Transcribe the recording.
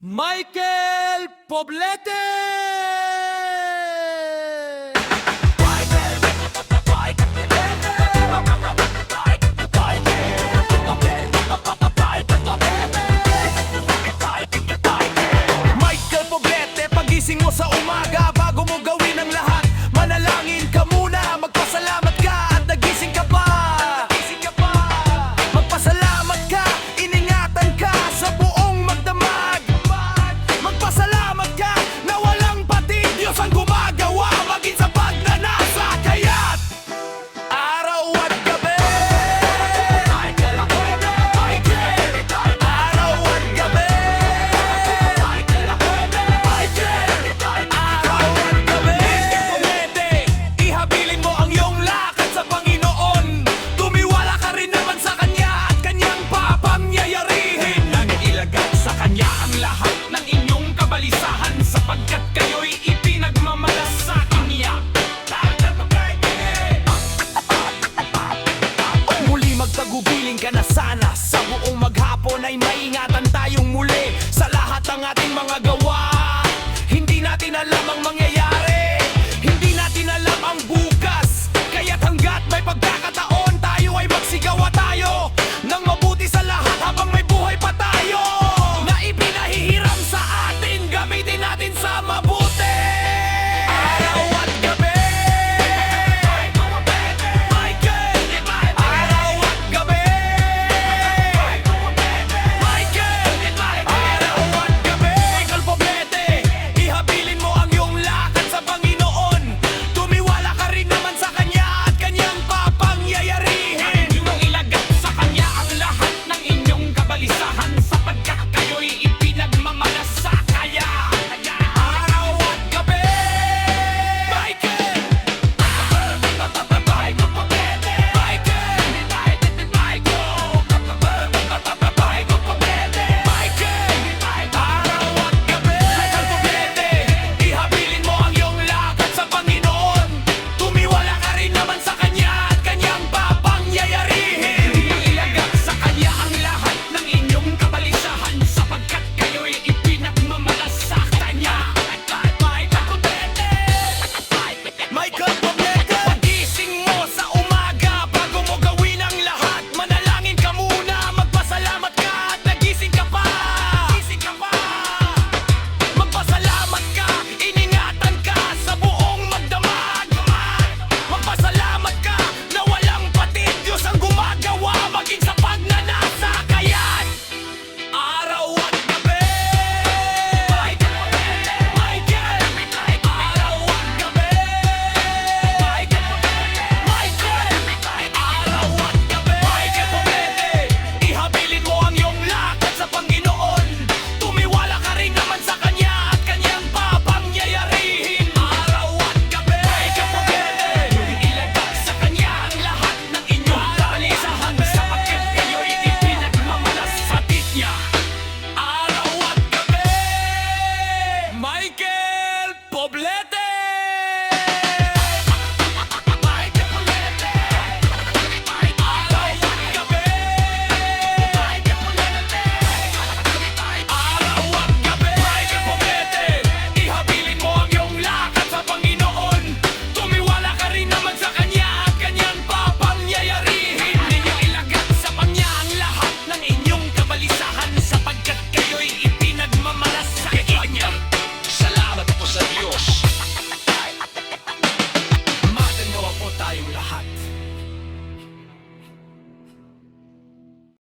Michael Poblete! Michael Poblete, pagising mo sa umaga, bago mo gawin ang lahat, manalangin ka muna, magpasalamat ka at nagising ka pa. Magpasalamat ka, iningatan ka sa buong magdamag. Magpasalamat ka na walang patid, Diyos ang gumagawa, maging sa pagnanasa. Kaya't araw at gabi, araw at gabi, araw at gabi. Pumete, ihabilin mo ang iyong lakad sa Panginoon. Tumiwala ka rin naman sa Kanya at Kanyang papangyayarihin. Nang ilagay sa Kanya ang lahat ng inyong kabalisahan, sapagkat kayo'y ipinagmamalasakang niya. Muli magtagubilin ka na sana, sa buong maghapon ay maingatan tayong muli sa lahat ng ating mga gawain.